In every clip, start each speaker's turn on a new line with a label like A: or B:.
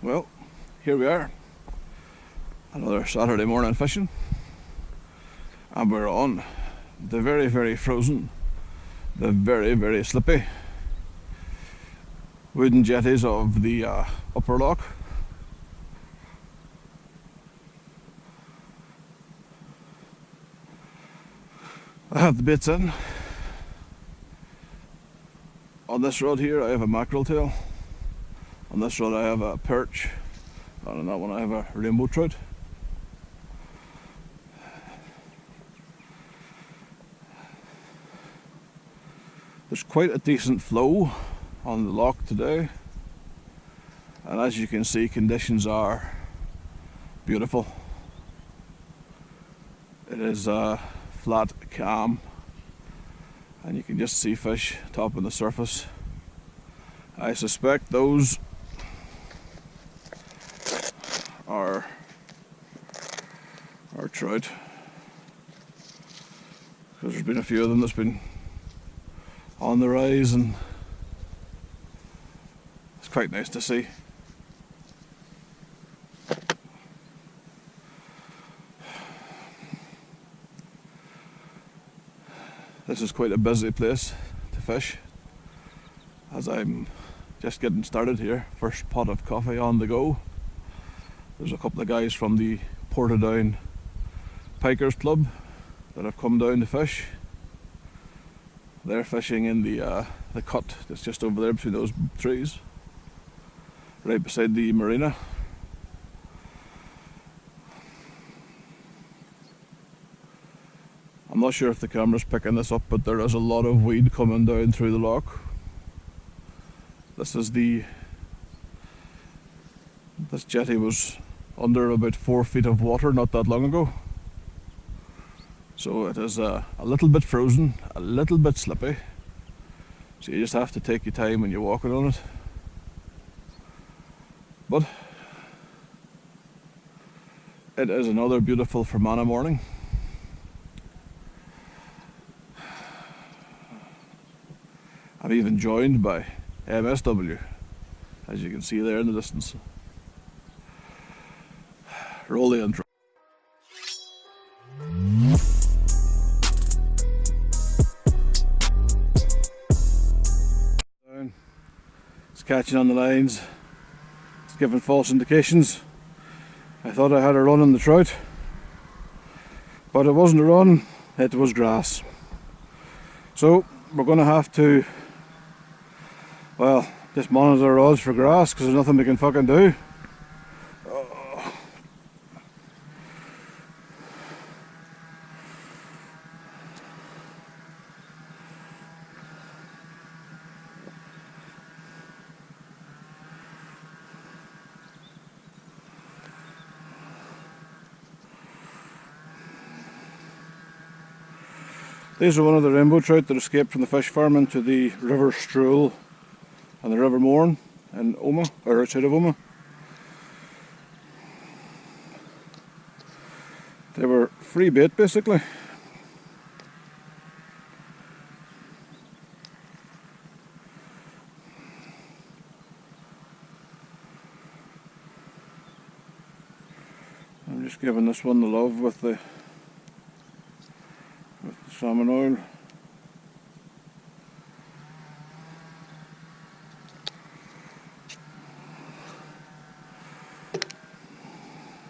A: Well, here we are, another Saturday morning fishing, and we're on the very, very frozen, the very, very slippy wooden jetties of the upper loch. I have the baits in. On this rod here I have a mackerel tail. On this rod I have a perch, and on that one I have a rainbow trout. There's quite a decent flow on the loch today, and as you can see, conditions are beautiful. It is flat, calm, and you can just see fish topping the surface. I suspect those are trout, because there's been a few of them that's been on the rise, and it's quite nice to see. This is quite a busy place to fish, as I'm just getting started here. First pot of coffee on the go. There's a couple of guys from the Portadown Pikers Club that have come down to fish. They're fishing in the cut that's just over there between those trees, right beside the marina. I'm not sure if the camera's picking this up, but there is a lot of weed coming down through the loch. This jetty was under about 4 feet of water not that long ago. So it is a little bit frozen, a little bit slippy. So you just have to take your time when you're walking on it. But it is another beautiful Fermanagh morning. I'm even joined by MSW, as you can see there in the distance. Roll the intro. It's catching on the lines. It's giving false indications. I thought I had a run on the trout, but it wasn't a run, it was grass. So we're going to have to, well, just monitor our rods for grass, because there's nothing we can fucking do. These are one of the rainbow trout that escaped from the fish farm into the River Strool and the River Mourne in Omagh, or outside of Omagh. They were free bait basically. I'm just giving this one the love with the salmon oil.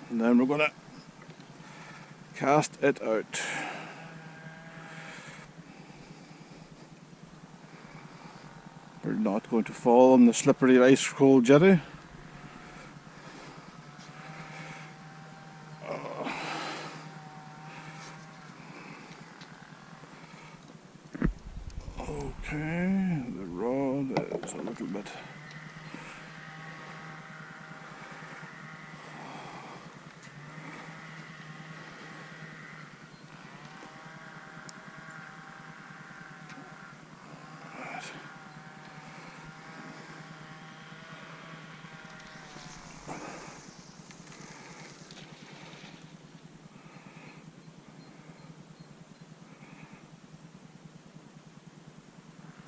A: And then we're going to cast it out. We're not going to fall on the slippery ice cold jetty. Okay, the rod is a little bit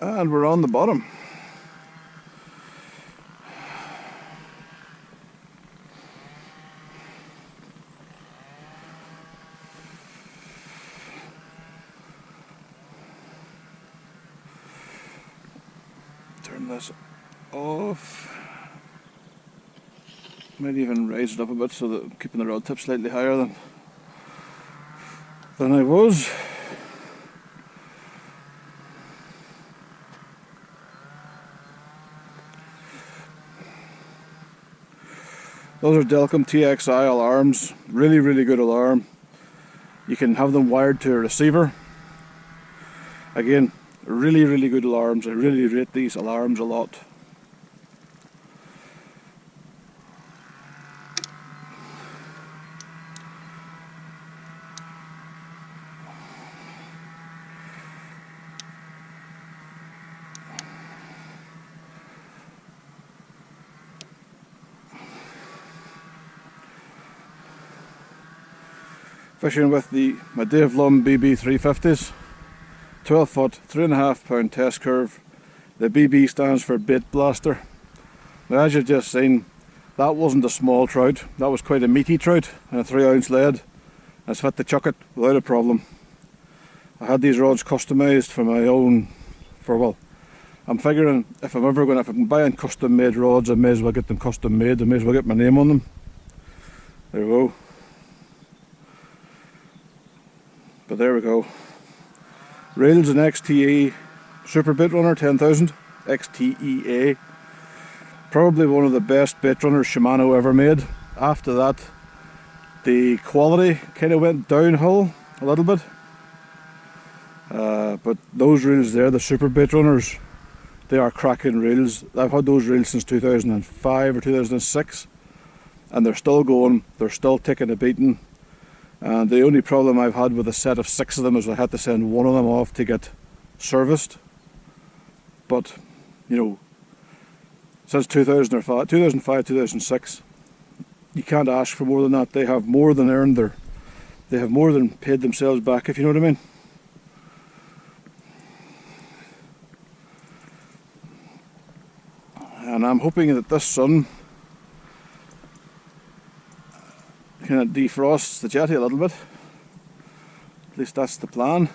A: and we're on the bottom. turn this off. Might even raise it up a bit so that I'm keeping the rod tip slightly higher than I was. Those are Delcom TXI alarms, really good alarm. You can have them wired to a receiver. Again, really good alarms. I really rate these alarms a lot. Fishing with my Dave Lum BB350s, 12 foot, 3.5 pound test curve. The BB stands for Bait Blaster. Now, as you've just seen, that wasn't a small trout, that was quite a meaty trout and a 3-ounce lead. I was fit to chuck it without a problem. I had these rods customised for my own, well, I'm figuring if I can buy in custom made rods, I may as well get them custom made, I may as well get my name on them. There we go. But there we go. Reels and XTE Super Bait Runner 10,000 XTEA. Probably one of the best bait runners Shimano ever made. After that, the quality kind of went downhill a little bit. But those reels there, the Super Bait Runners, they are cracking reels. I've had those reels since 2005 or 2006, and they're still going. They're still taking a beating. And the only problem I've had with a set of 6 of them is I had to send one of them off to get serviced. But, you know, since 2005, 2006, you can't ask for more than that. They have more than earned they have more than paid themselves back, if you know what I mean. And I'm hoping that this sun kind of defrosts the jetty a little bit. At least that's the plan.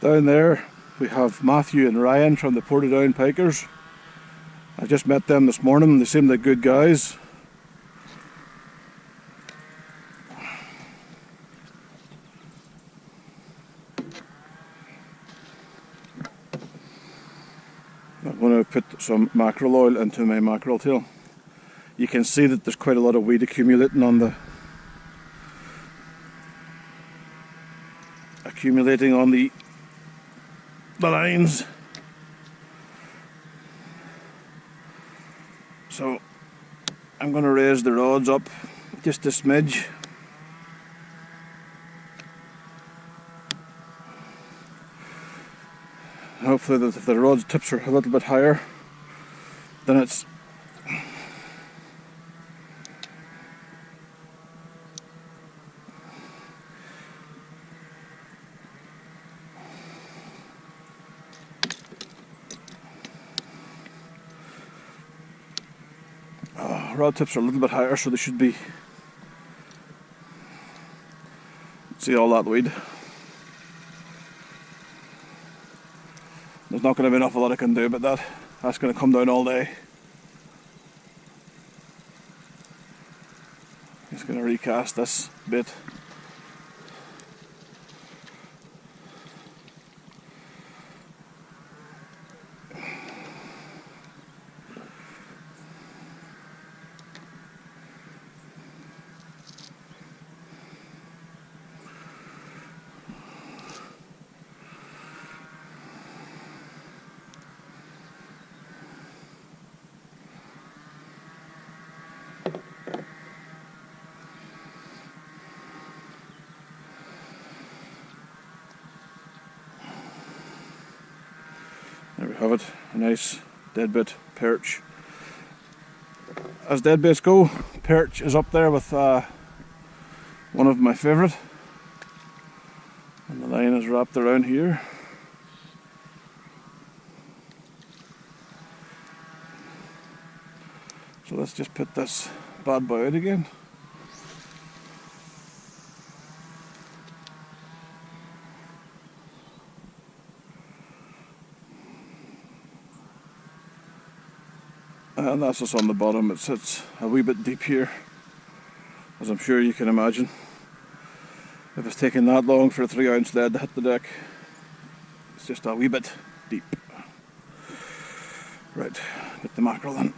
A: Down there we have Matthew and Ryan from the Lough Erne Pikers. I just met them this morning. They seem like good guys. I'm going to put some mackerel oil into my mackerel tail. You can see that there's quite a lot of weed accumulating on the lines. So I'm going to raise the rods up just a smidge. Hopefully that if the rod's tips are a little bit higher, then it's rod tips are a little bit higher, so they should be. See all that weed? There's not going to be an awful lot I can do about that. That's going to come down all day. Just going to recast this bit. There we have it, a nice deadbait perch. As deadbaits go, perch is up there with one of my favourite. And the line is wrapped around here. So let's just put this bad boy out again. and that's what's on the bottom. It sits a wee bit deep here, as I'm sure you can imagine. If it's taking that long for a 3-ounce lead to hit the deck, it's just a wee bit deep. Right, get the mackerel in.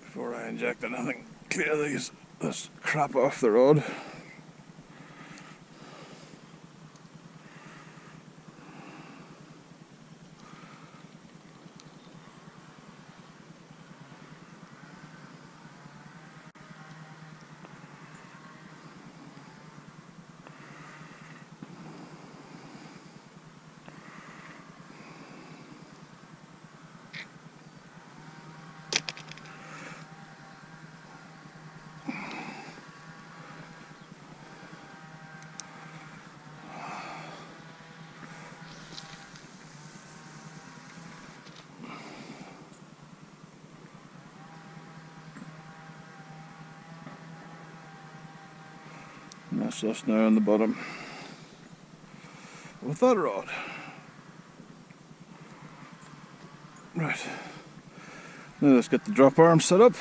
A: Before I inject anything, clear this crap off the rod. And that's this now on the bottom with that rod. Right, now let's get the drop arm set up.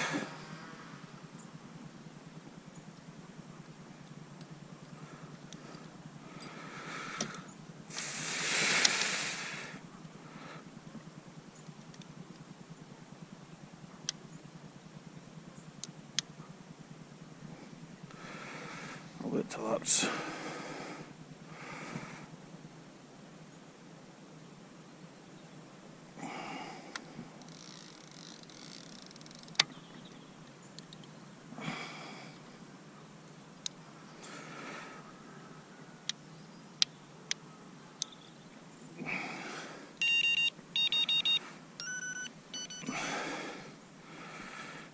A: I'll wait till that's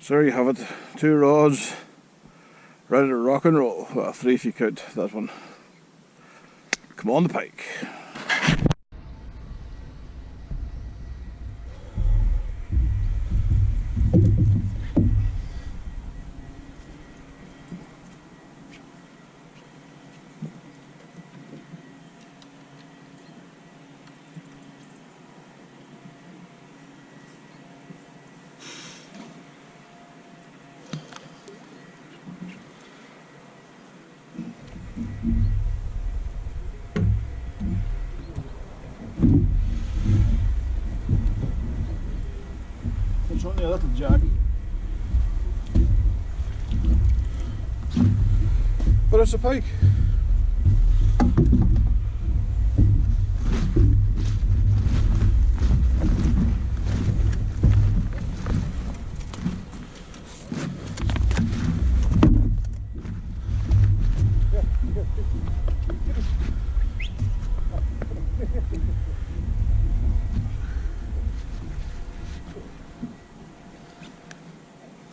A: so there you have it, 2 rods ready to rock and roll. Well, 3 if you count that one. Come on the pike. It's only a little jack, but it's a pike.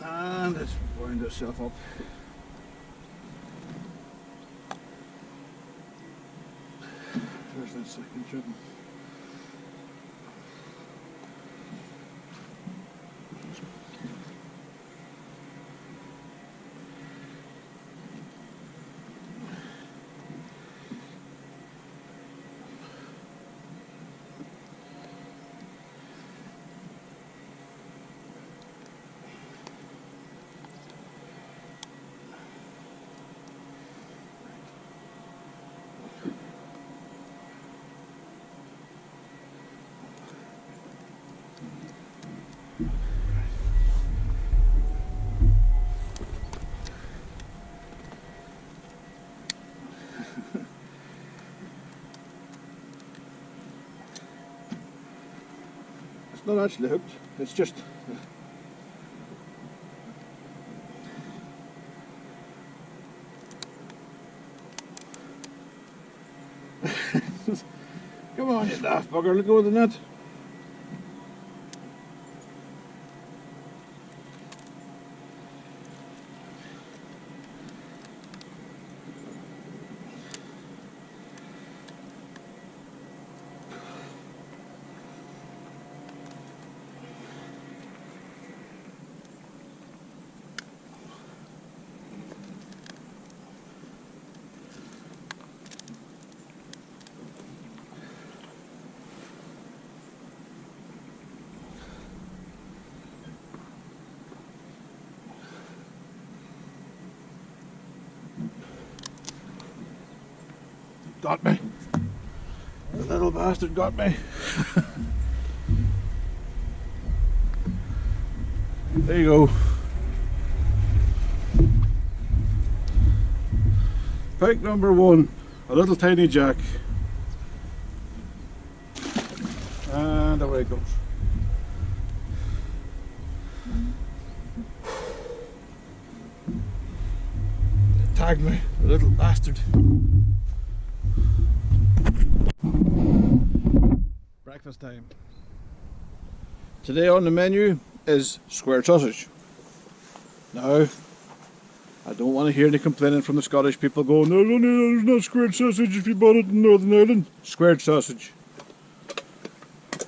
A: And it's wound itself up. There's that second shooting. It's not actually hooked, it's just Come on, you daft bugger, let go of the net. Got me. The little bastard got me. There you go. Pike number one, a little tiny jack. And away it goes. Tagged me, the little bastard. Breakfast time. Today on the menu is squared sausage. Now, I don't want to hear any complaining from the Scottish people going, no, there's not squared sausage if you bought it in Northern Ireland. Squared sausage. Do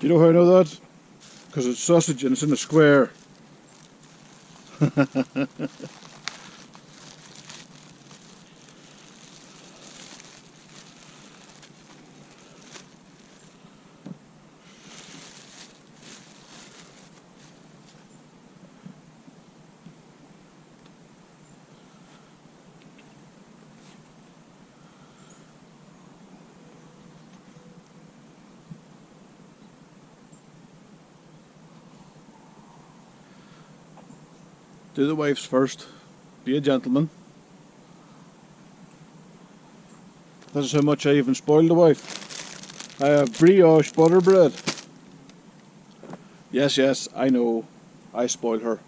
A: you know how I know that? Because it's sausage and it's in a square. Do the wives first. Be a gentleman. This is how much I even spoil the wife. I have brioche butter bread. Yes, I know. I spoil her.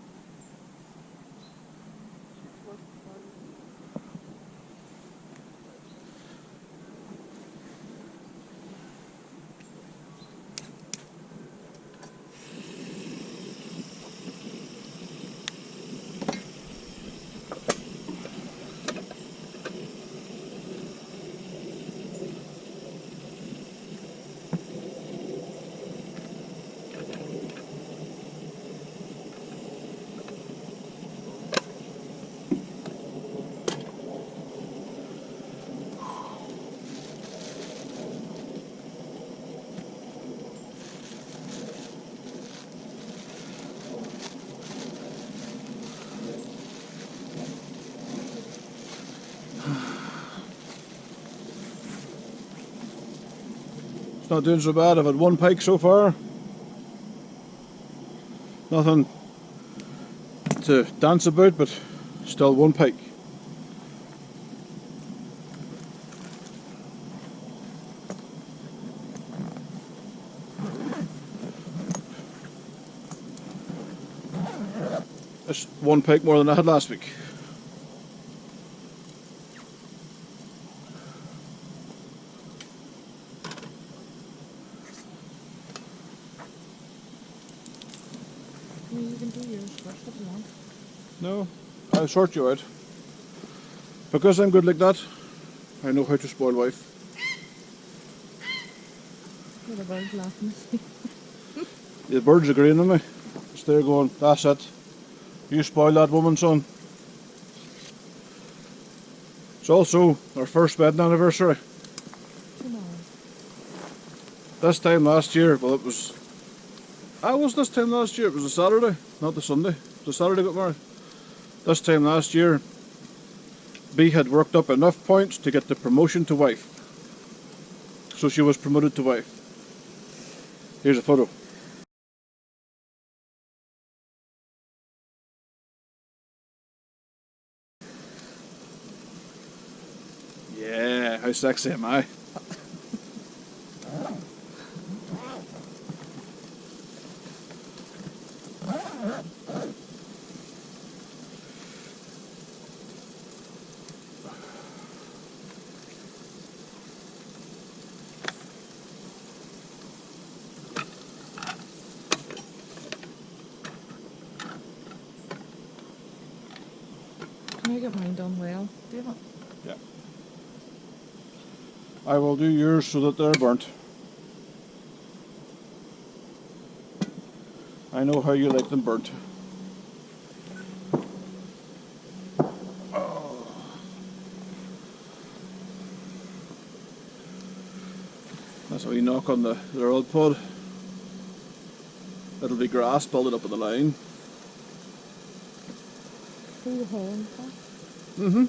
A: Not doing so bad. I've had one pike so far. Nothing to dance about, but still one pike. That's one pike more than I had last week.
B: You can do yours first if you want.
A: No, I'll sort you out. Because I'm good like that, I know how to spoil wife.
B: Yeah, the bird's laughing at me.
A: The bird's agreeing with me. It's there going, that's it. You spoil that woman, son. It's also our first wedding anniversary.
B: Tomorrow.
A: This time last year, well it was... this time last year, it was a Saturday, not the Sunday. The Saturday got married. This time last year, B had worked up enough points to get the promotion to wife. So she was promoted to wife. Here's a photo. Yeah, how sexy am I?
B: Can I get mine done well, David?
A: Yeah. I will do yours so that they're burnt. I know how you like them burnt. Oh. That's how you knock on the rod pod. It'll be grass building up in the line.
B: Through the hole and stuff?
A: Mm-hmm.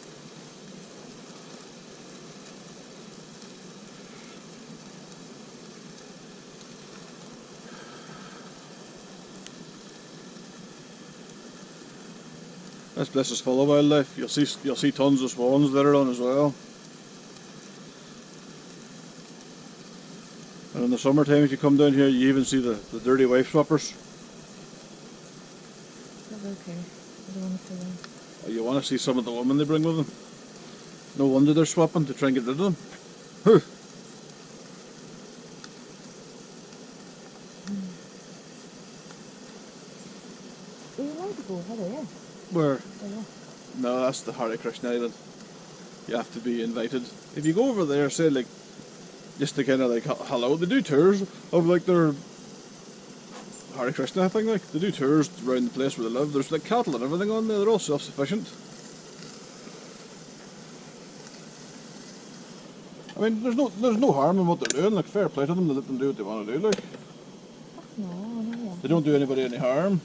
A: This place is full of wildlife. You'll see tons of swans there on as well. And in the summertime, if you come down here, you even see the dirty wife swappers.
B: That's okay. I don't want to see them.
A: Oh, you want to see some of the women they bring with them. No wonder they're swapping to try and get rid of them.
B: Are you allowed to go over there?
A: Where?
B: Yeah.
A: No, that's the Hare Krishna Island. You have to be invited. If you go over there, say like, just to kind of like, hello, they do tours of like their Hare Krishna thing, like, they do tours around the place where they live. There's like cattle and everything on there, they're all self-sufficient. I mean, there's no harm in what they're doing, like, fair play to them, to let them do what they want to do, like.
B: No, I know.
A: They don't do anybody any harm.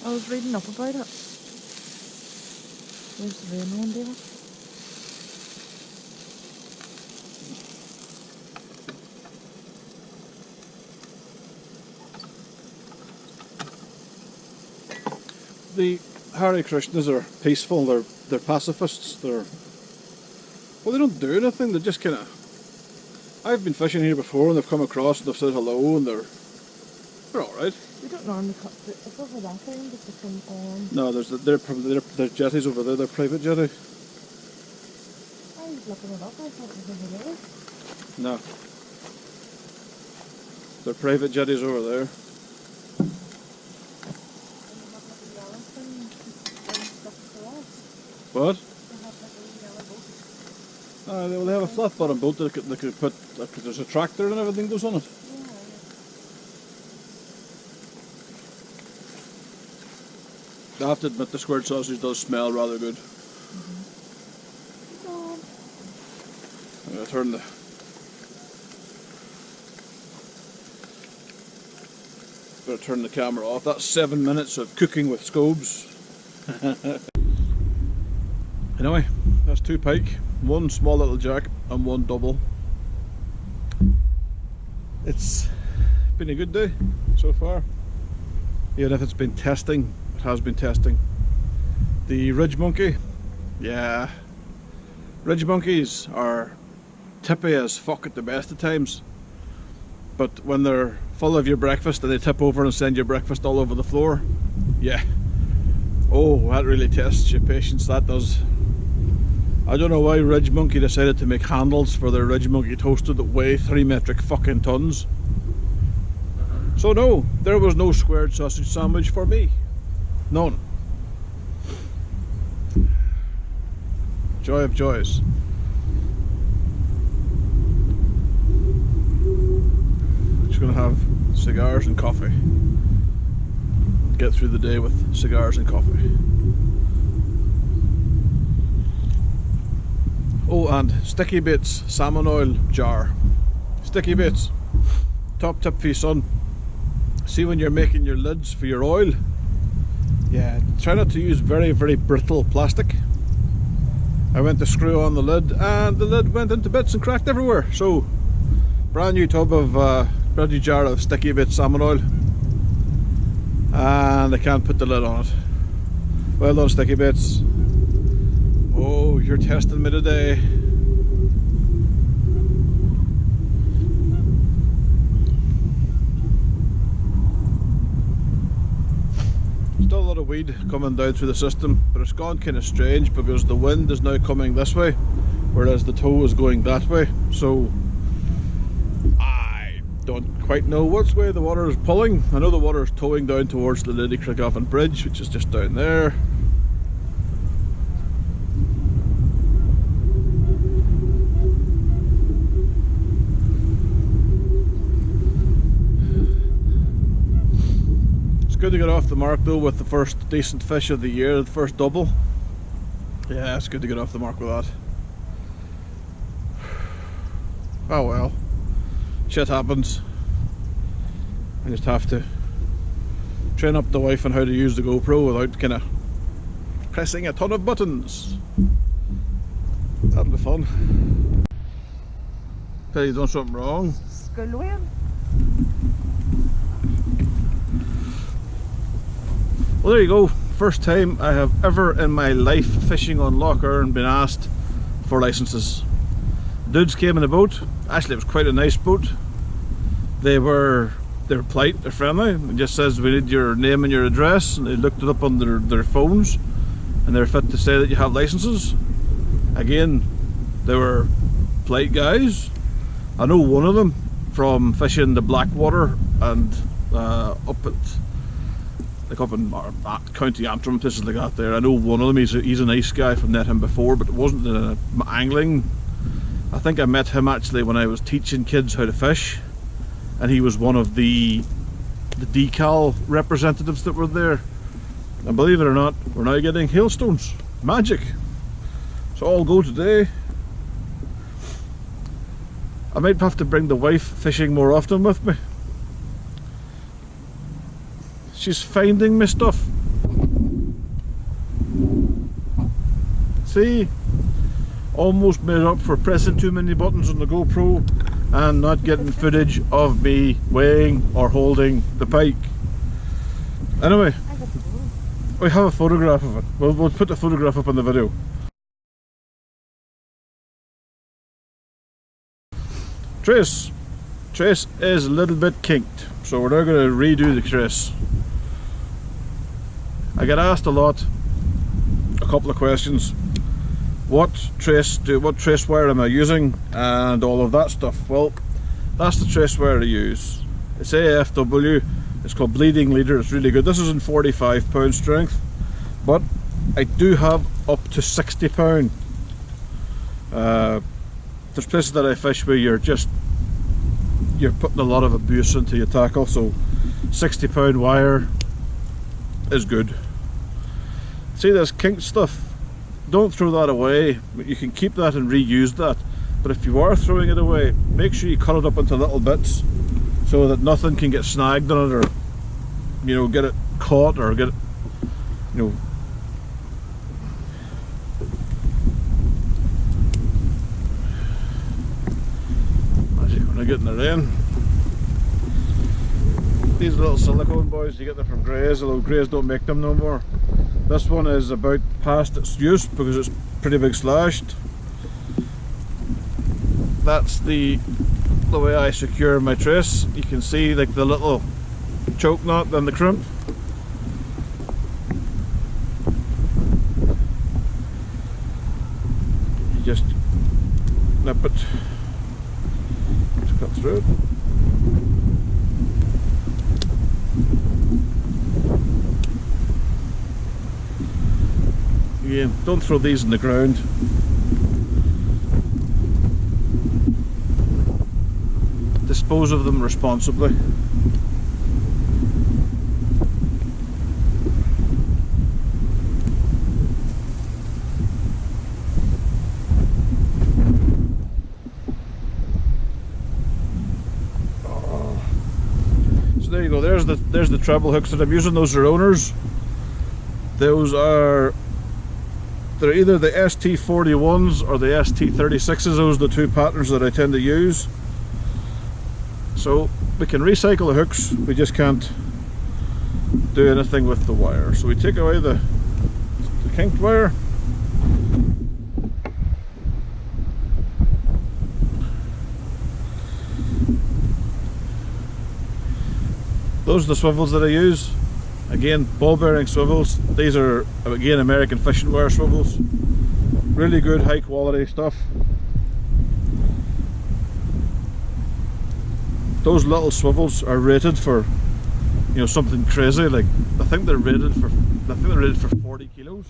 B: I was reading up about it. Where's the rain one, David?
A: The Hare Krishnas are peaceful, they're pacifists, well, they don't do anything, they just kind of... I've been fishing here before and they've come across and they've said hello and they're alright.
B: We don't normally cut the... It's over that end, but they come on...
A: No, they're jetties over there, they're private jetty.
B: I was looking it up, I thought it was over there.
A: No. They're private jetties over there. What? They have a flat bottom boat that they could put, there's a tractor and everything goes on it. I have to admit, the squared sausage does smell rather good. I'm going to turn the camera off. That's 7 minutes of cooking with scobes. Anyway, that's 2 pike, 1 small little jack and 1 double. It's been a good day so far. Even if it's been testing, it has been testing. The ridge monkey, yeah. Ridge monkeys are tippy as fuck at the best of times. But when they're full of your breakfast and they tip over and send your breakfast all over the floor, yeah. Oh, that really tests your patience, that does. I don't know why Ridge Monkey decided to make handles for their Ridge Monkey toaster that weigh 3 metric fucking tons. So no, there was no squared sausage sandwich for me. None. Joy of joys. Just gonna have cigars and coffee. Get through the day with cigars and coffee. Oh, and Sticky Baits salmon oil jar. Sticky Baits. Top tip for you, son. See, when you're making your lids for your oil, yeah, try not to use very, very brittle plastic. I went to screw on the lid and the lid went into bits and cracked everywhere. So, brand new jar of Sticky Baits salmon oil. And I can't put the lid on it. Well done, Sticky Baits. Oh, you're testing me today. Still a lot of weed coming down through the system, but it's gone kind of strange because the wind is now coming this way, whereas the tow is going that way. So I don't quite know which way the water is pulling. I know the water is towing down towards the Lady Craigavon Bridge, which is just down there. It's good to get off the mark though with the first decent fish of the year, the first double. Yeah, it's good to get off the mark with that. Oh well, shit happens. I just have to train up the wife on how to use the GoPro without kind of pressing a ton of buttons. That'll be fun. Tell you done something wrong.
B: Lough Erne.
A: Well, there you go. First time I have ever in my life fishing on Lough Erne been asked for licenses. Dudes came in a boat. Actually, it was quite a nice boat. They're polite, they're friendly. It just says we need your name and your address, and they looked it up on their phones, and they're fit to say that you have licenses. Again, they were polite guys. I know one of them from fishing the Blackwater and up in County Antrim, places like that there. I know one of them, he's a nice guy. I've met him before, but it wasn't angling. I think I met him actually when I was teaching kids how to fish, and he was one of the decal representatives that were there. And believe it or not, we're now getting hailstones. Magic. So all go today. I might have to bring the wife fishing more often with me. She's finding me stuff. See? Almost made up for pressing too many buttons on the GoPro and not getting footage of me weighing or holding the pike. Anyway, we have a photograph of it. We'll put the photograph up on the video. Trace is a little bit kinked, so we're now going to redo the trace. I get asked a lot, a couple of questions. What trace wire am I using, and all of that stuff. Well, that's the trace wire I use. It's AFW. It's called Bleeding Leader. It's really good. This is in 45-pound strength, but I do have up to 60-pound. There's places that I fish where you're putting a lot of abuse into your tackle, so 60-pound wire is good. See this kinked stuff? Don't throw that away. You can keep that and reuse that, but if you are throwing it away, make sure you cut it up into little bits so that nothing can get snagged on it, or get it caught, or get it actually when I get in the rain. These little silicone boys, you get them from Grays, although Grays don't make them no more. This one is about past its use because it's pretty big slashed. That's the way I secure my trace. You can see like the little choke knot and the crimp. You just nip it to cut through it. Again, don't throw these in the ground. Dispose of them responsibly. So there you go. There's the treble hooks that I'm using. Those are owners. They're either the ST41s or the ST36s. Those are the two patterns that I tend to use. So we can recycle the hooks, we just can't do anything with the wire. So we take away the kinked wire. Those are the swivels that I use. Again, ball bearing swivels. These are again American fishing wire swivels. Really good, high quality stuff. those little swivels are rated for, you know, something crazy. Like I think they're rated for 40 kilos.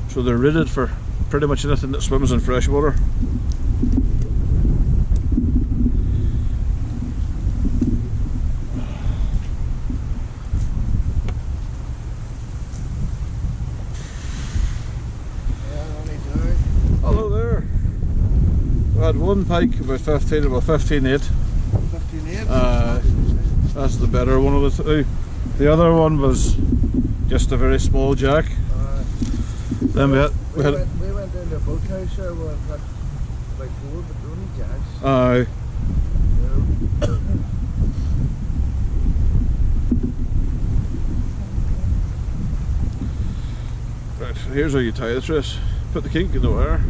A: So they're rated for pretty much anything that swims in fresh water. Hello there. We had one pike about 15.8.
C: 15.8?
A: That's the better one of the two. The other one was just a very small jack. Then we
C: went into a boat house there, we had like 4, but they're only jacks.
A: Aye. Right, so here's how you tie the trace. Put the kink in the wire.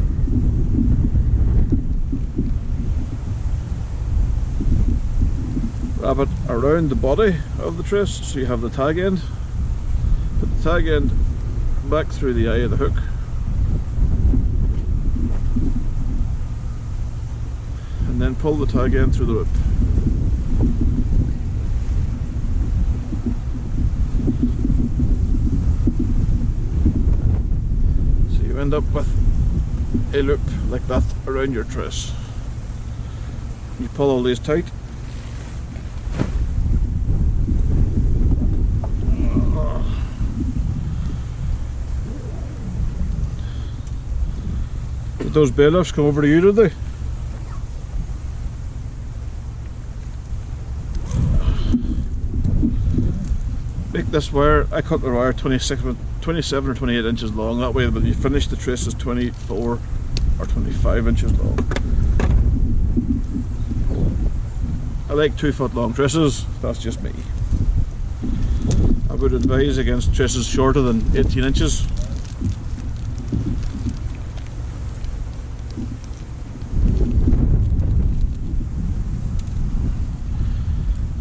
A: Wrap it around the body of the trace so you have the tag end. Put the tag end back through the eye of the hook. And then pull the tag end through the rope. So you end up with a loop like that around your trace. You pull all these tight. Did those bailiffs come over to you, did they? Make this wire, I cut the wire 27 or 28 inches long, that way when you finish the trace is 24 or 25 inches long. I like 2 foot long traces, that's just me. I would advise against traces shorter than 18 inches.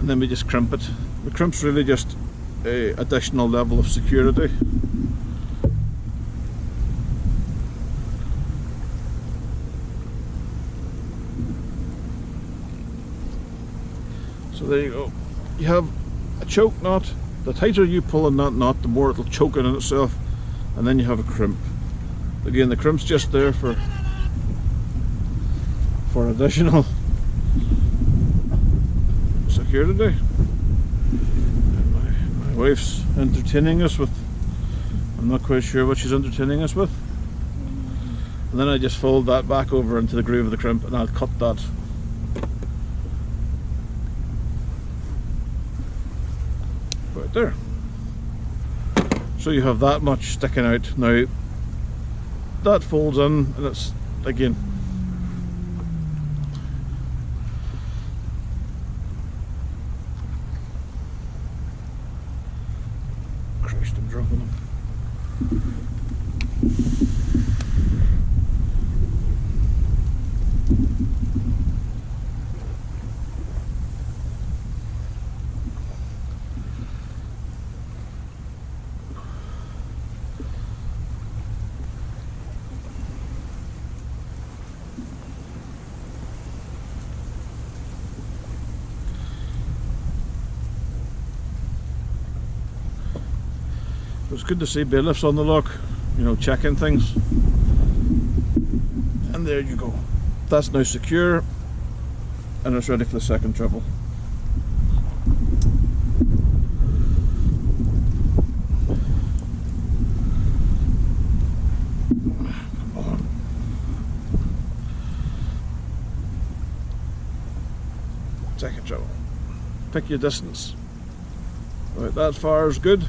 A: And then we just crimp it. The crimp's really just an additional level of security. So there you go. You have a choke knot. The tighter you pull in that knot, the more it'll choke in itself, and then you have a crimp. Again, the crimp's just there for additional security. My wife's entertaining us with, I'm not quite sure what she's entertaining us with. And then I just fold that back over into the groove of the crimp, and I'll cut that. Right there. So you have that much sticking out. Now that folds in, and it's again Christ, I'm dropping them. It's good to see bailiffs on the lock, you know, checking things. And there you go. That's now secure, and it's ready for the second treble. Come on. Second treble. Pick your distance. Right, that far is good.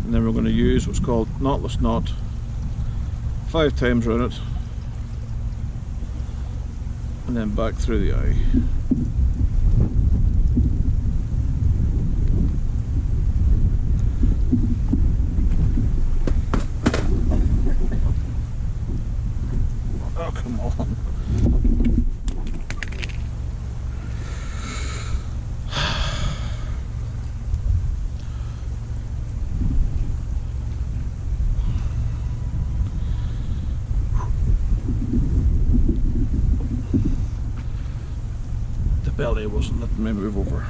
A: And then we're going to use what's called knotless knot 5 times around it, and then back through the eye. Oh, come on. belly wasn't letting me move over.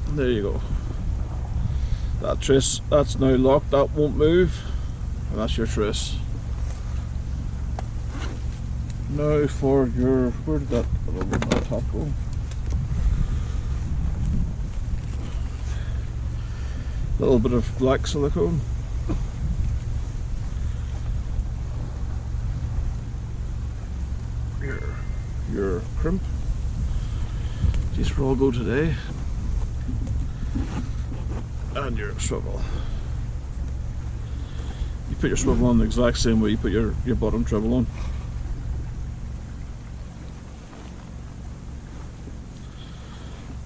A: And there you go. That trace, that's now locked, that won't move, and that's your trace. Now for your, where did that top go? Little bit of black silicone. Your crimp. These will all go today. And your swivel. You put your swivel on the exact same way you put your bottom treble on.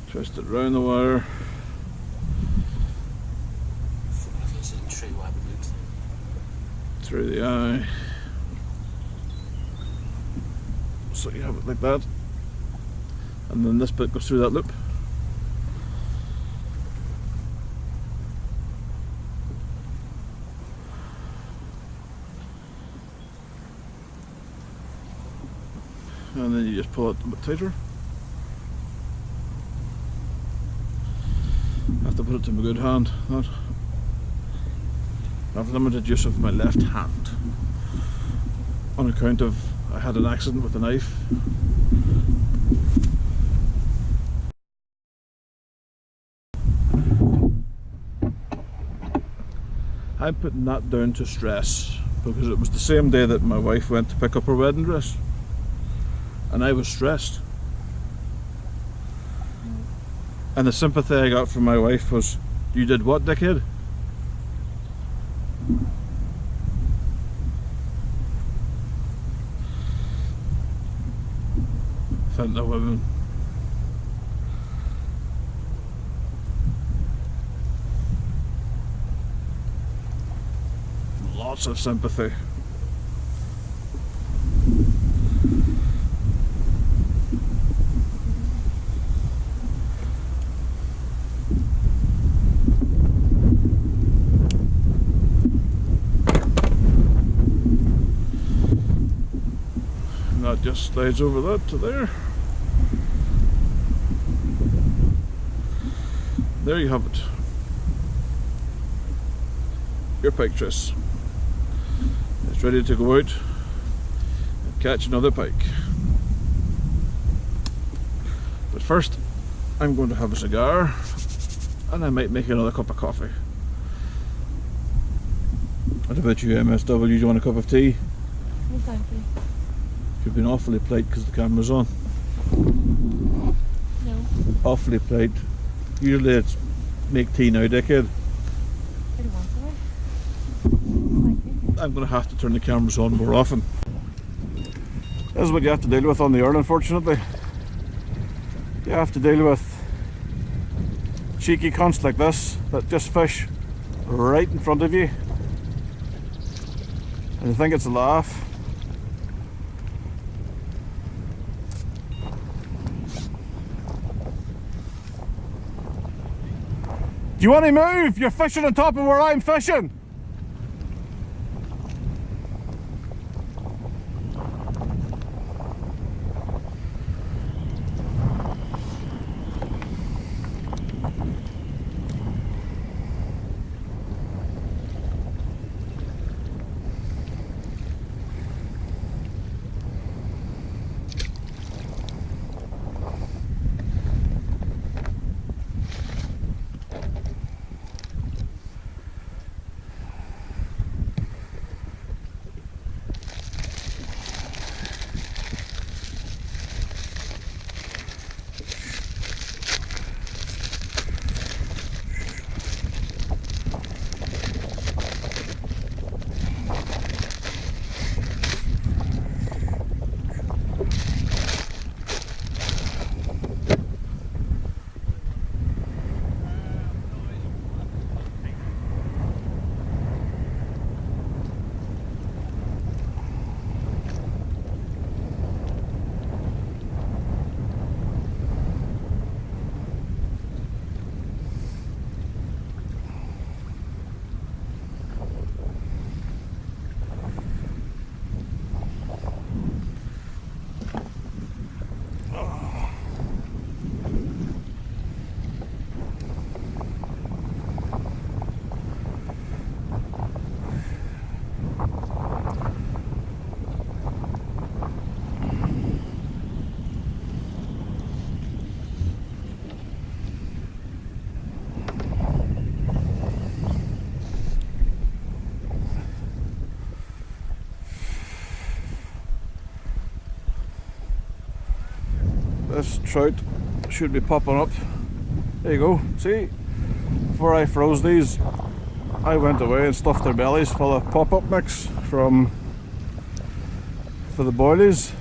A: Twist it round the wire. Through the eye. So you have it like that. And then this bit goes through that loop. And then you just pull it a bit tighter. I have to put it to my good hand. That. I have limited use of my left hand on account of I had an accident with a knife. I'm putting that down to stress because it was the same day that my wife went to pick up her wedding dress and I was stressed. And the sympathy I got from my wife was, "You did what, dickhead?" Thank the women. Lots of sympathy. And that just slides over that to there. There you have it. Your pike trace. It's ready to go out and catch another pike. But first, I'm going to have a cigar and I might make another cup of coffee. What about you, MSW? Do you want a cup of tea?
B: No, thank you.
A: You've been awfully polite because the camera's on.
B: No.
A: Awfully polite. Usually it's make tea now, dickhead.
B: I don't want to. Thank you.
A: I'm going to have to turn the cameras on more often. This is what you have to deal with on the Earl, unfortunately. You have to deal with cheeky cunts like this that just fish right in front of you and you think it's a laugh. Do you want to move? You're fishing on top of where I'm fishing. this trout should be popping up. There you go. See, before I froze these, I went away and stuffed their bellies full of pop-up mix for the boilies.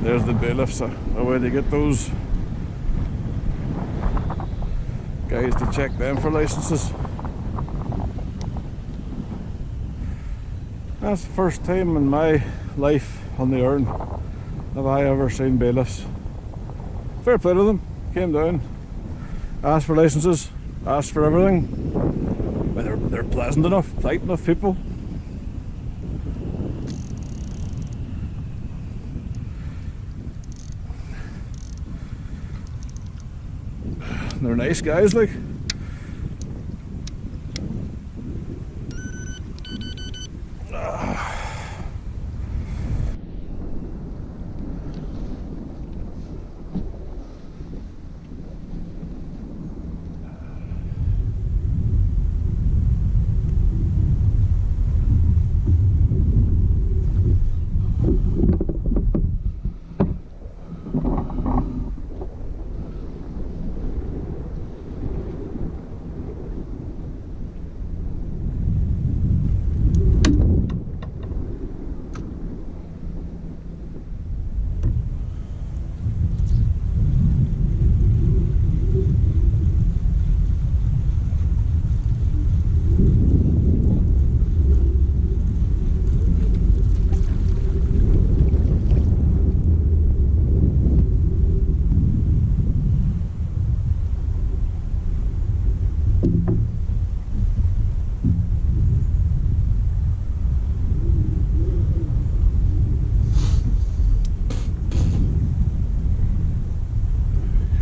A: There's the bailiffs, a way to get those guys to check them for licenses. That's the first time in my life on the Erne have I ever seen bailiffs. Fair play to them. Came down, asked for licenses, asked for everything. Well, they're pleasant enough, polite enough people. They're nice guys, like.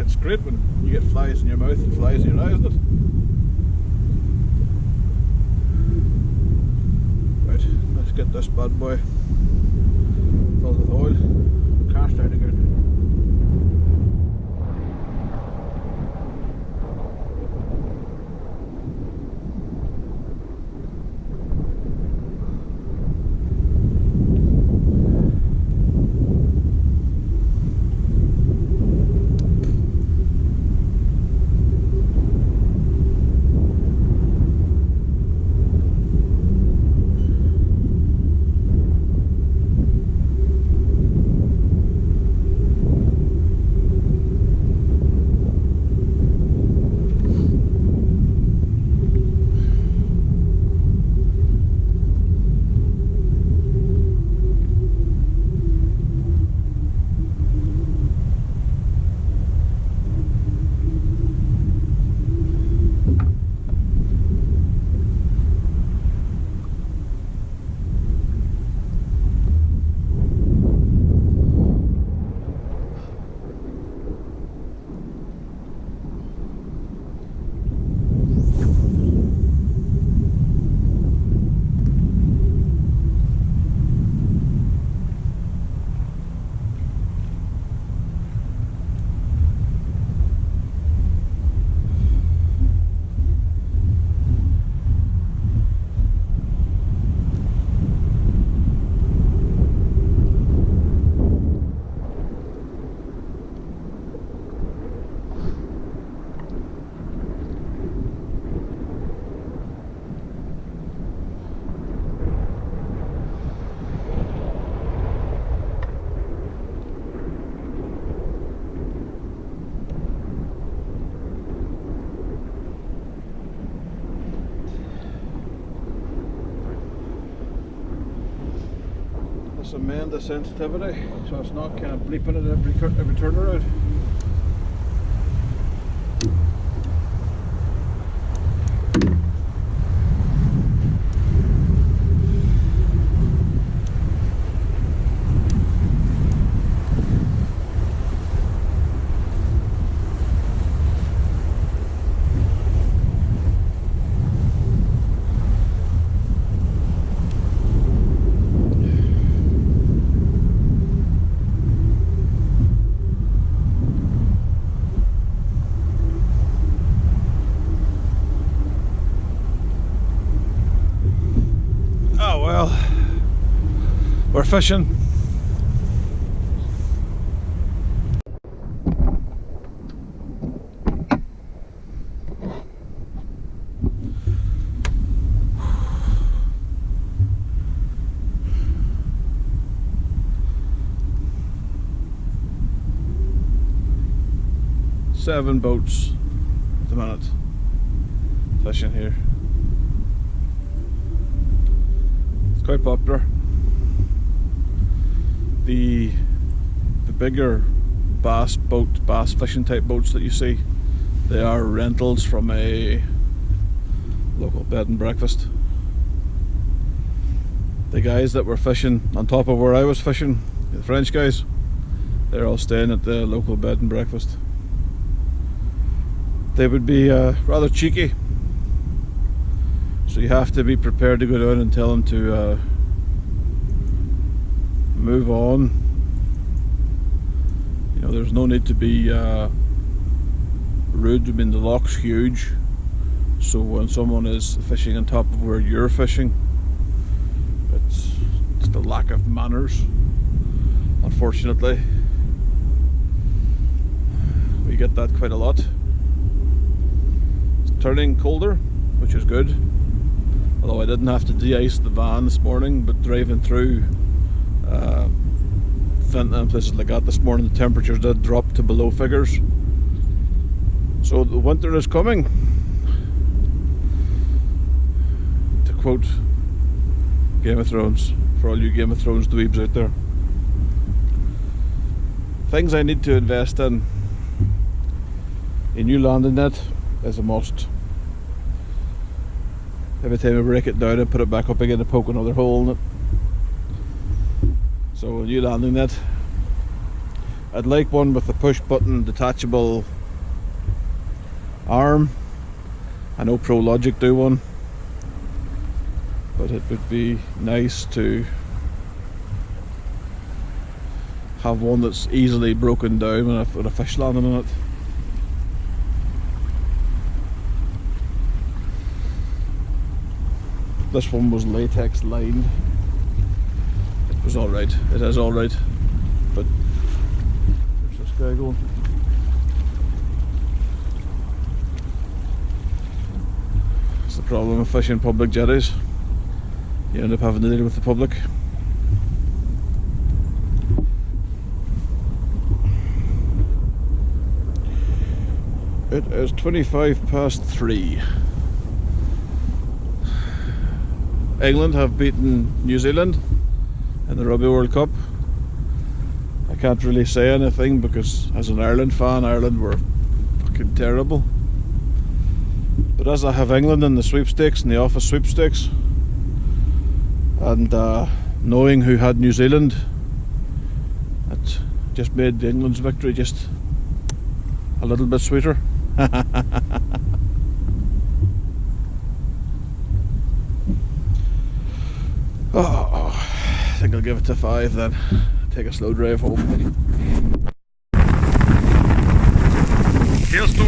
A: It's great when you get flies in your mouth and flies in your eyes, isn't it? Right, let's get this bad boy filled with oil, cast out again. Let's amend the sensitivity so it's not kind of bleeping at every turnaround. We're fishing. Seven boats at the minute fishing here. It's quite popular. The bigger bass fishing type boats that you see, they are rentals from a local bed and breakfast. The guys that were fishing on top of where I was fishing, the French guys, they're all staying at the local bed and breakfast. They would be rather cheeky, so you have to be prepared to go down and tell them to move on. You know, there's no need to be rude. I mean, the loch's huge, so when someone is fishing on top of where you're fishing, it's just a lack of manners, unfortunately. We get that quite a lot. It's turning colder, which is good, although I didn't have to de-ice the van this morning, but driving through Fenton and places like that this morning, the temperatures did drop to below figures. So the winter is coming, to quote Game of Thrones, for all you Game of Thrones dweebs out there. Things I need to invest in. A new landing net is a must. Every time I break it down, I put it back up again to poke another hole in it. So a new landing net. I'd like one with a push button detachable arm. I know Pro Logic do one, but it would be nice to have one that's easily broken down with a fish landing on it. This one was latex lined. It was alright, it is alright, but there's this guy going. It's the problem of fishing public jetties. You end up having to deal with the public. It is 3:25. England have beaten New Zealand in the Rugby World Cup. I can't really say anything because as an Ireland fan, Ireland were fucking terrible. But as I have England in the sweepstakes, in the office sweepstakes, and knowing who had New Zealand, it just made England's victory just a little bit sweeter. Oh, I think I'll give it to 5 then. Take a slow drive home. Hailstorm